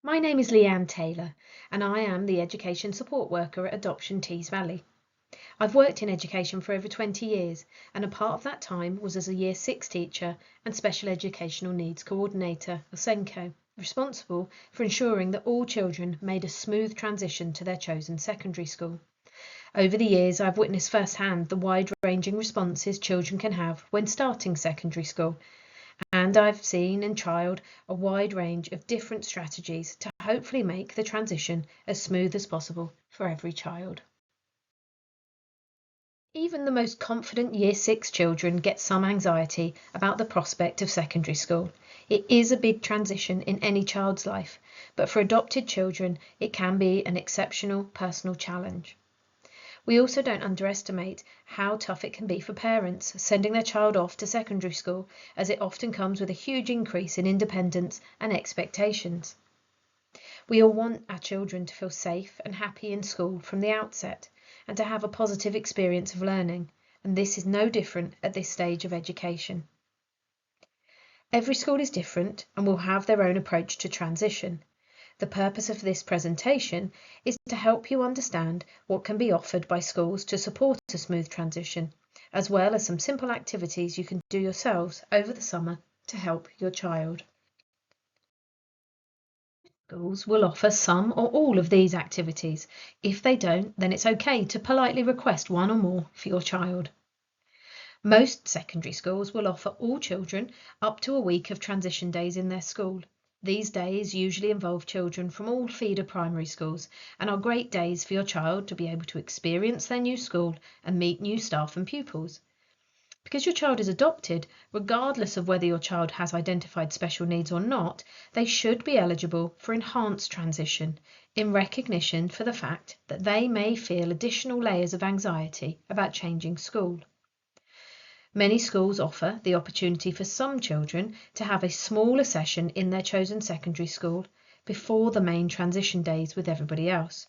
My name is Leanne Taylor, and I am the Education Support Worker at Adoption Tees Valley. I've worked in education for over 20 years, and a part of that time was as a Year 6 teacher and Special Educational Needs Coordinator, or SENCO, responsible for ensuring that all children made a smooth transition to their chosen secondary school. Over the years, I've witnessed firsthand the wide-ranging responses children can have when starting secondary school, and I've seen and trialled a wide range of different strategies to hopefully make the transition as smooth as possible for every child. Even the most confident Year 6 children get some anxiety about the prospect of secondary school. It is a big transition in any child's life, but for adopted children, it can be an exceptional personal challenge. We also don't underestimate how tough it can be for parents sending their child off to secondary school, as it often comes with a huge increase in independence and expectations. We all want our children to feel safe and happy in school from the outset and to have a positive experience of learning, and this is no different at this stage of education. Every school is different and will have their own approach to transition. The purpose of this presentation is to help you understand what can be offered by schools to support a smooth transition, as well as some simple activities you can do yourselves over the summer to help your child. Schools will offer some or all of these activities. If they don't, then it's okay to politely request one or more for your child. Most secondary schools will offer all children up to a week of transition days in their school. These days usually involve children from all feeder primary schools and are great days for your child to be able to experience their new school and meet new staff and pupils. Because your child is adopted, regardless of whether your child has identified special needs or not, they should be eligible for enhanced transition in recognition for the fact that they may feel additional layers of anxiety about changing school. Many schools offer the opportunity for some children to have a smaller session in their chosen secondary school before the main transition days with everybody else.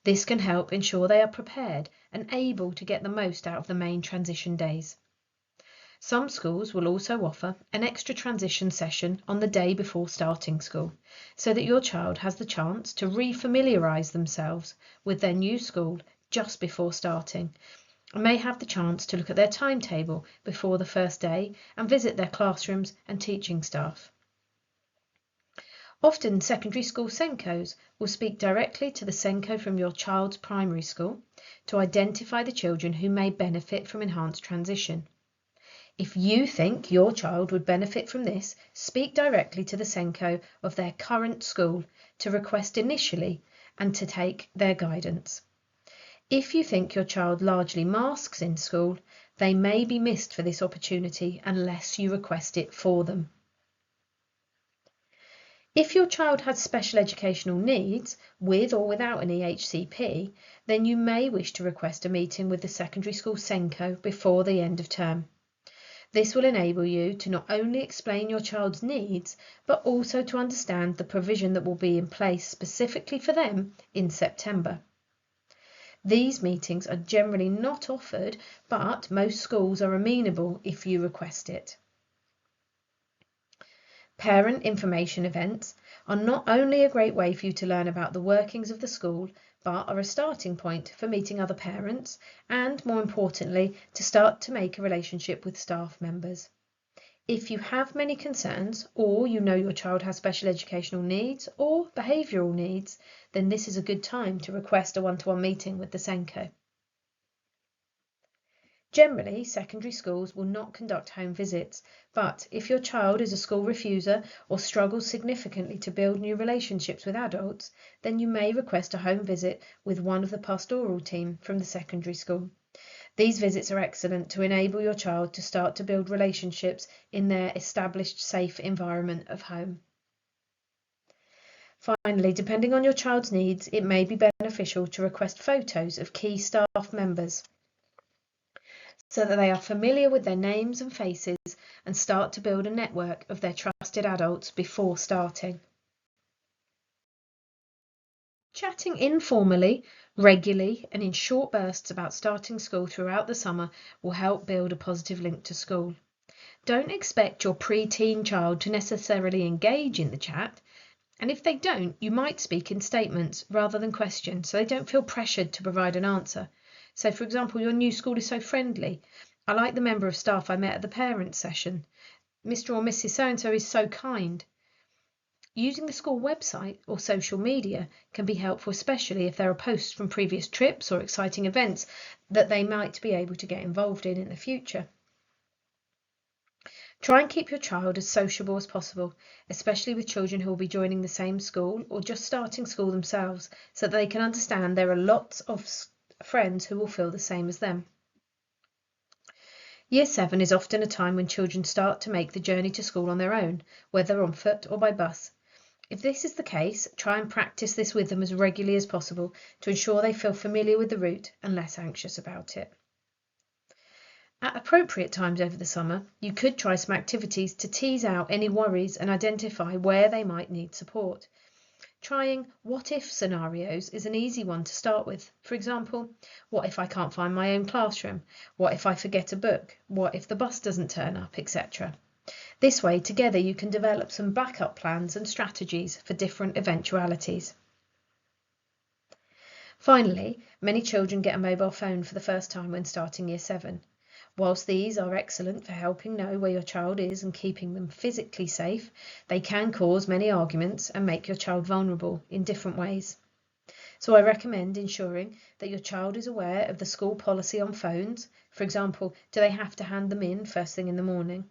This can help ensure they are prepared and able to get the most out of the main transition days. Some schools will also offer an extra transition session on the day before starting school, so that your child has the chance to re-familiarise themselves with their new school just before starting, and may have the chance to look at their timetable before the first day and visit their classrooms and teaching staff. Often secondary school SENCOs will speak directly to the SENCO from your child's primary school to identify the children who may benefit from enhanced transition. If you think your child would benefit from this, speak directly to the SENCO of their current school to request initially and to take their guidance. If you think your child largely masks in school, they may be missed for this opportunity unless you request it for them. If your child has special educational needs, with or without an EHCP, then you may wish to request a meeting with the secondary school SENCO before the end of term. This will enable you to not only explain your child's needs, but also to understand the provision that will be in place specifically for them in September. These meetings are generally not offered, but most schools are amenable if you request it. Parent information events are not only a great way for you to learn about the workings of the school, but are a starting point for meeting other parents and, more importantly, to start to make a relationship with staff members. If you have many concerns, or you know your child has special educational needs or behavioural needs, then this is a good time to request a one-to-one meeting with the SENCO. Generally, secondary schools will not conduct home visits, but if your child is a school refuser or struggles significantly to build new relationships with adults, then you may request a home visit with one of the pastoral team from the secondary school. These visits are excellent to enable your child to start to build relationships in their established safe environment of home. Finally, depending on your child's needs, it may be beneficial to request photos of key staff members so that they are familiar with their names and faces and start to build a network of their trusted adults before starting. Chatting informally, regularly, and in short bursts about starting school throughout the summer will help build a positive link to school. Don't expect your pre-teen child to necessarily engage in the chat. And if they don't, you might speak in statements rather than questions, so they don't feel pressured to provide an answer. So, for example, your new school is so friendly. I like the member of staff I met at the parents' session. Mr. or Mrs. So-and-so is so kind. Using the school website or social media can be helpful, especially if there are posts from previous trips or exciting events that they might be able to get involved in the future. Try and keep your child as sociable as possible, especially with children who will be joining the same school or just starting school themselves, so that they can understand there are lots of friends who will feel the same as them. Year 7 is often a time when children start to make the journey to school on their own, whether on foot or by bus. If this is the case, try and practice this with them as regularly as possible to ensure they feel familiar with the route and less anxious about it. At appropriate times over the summer, you could try some activities to tease out any worries and identify where they might need support. Trying what-if scenarios is an easy one to start with. For example, what if I can't find my own classroom? What if I forget a book? What if the bus doesn't turn up, etc. This way, together you can develop some backup plans and strategies for different eventualities. Finally, many children get a mobile phone for the first time when starting Year 7. Whilst these are excellent for helping know where your child is and keeping them physically safe, they can cause many arguments and make your child vulnerable in different ways. So I recommend ensuring that your child is aware of the school policy on phones. For example, do they have to hand them in first thing in the morning?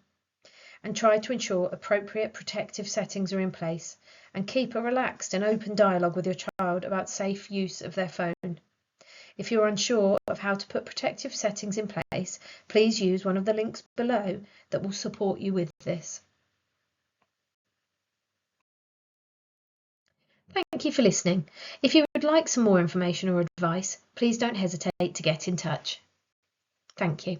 And try to ensure appropriate protective settings are in place, and keep a relaxed and open dialogue with your child about safe use of their phone. If you're unsure of how to put protective settings in place, please use one of the links below that will support you with this. Thank you for listening. If you would like some more information or advice, please don't hesitate to get in touch. Thank you.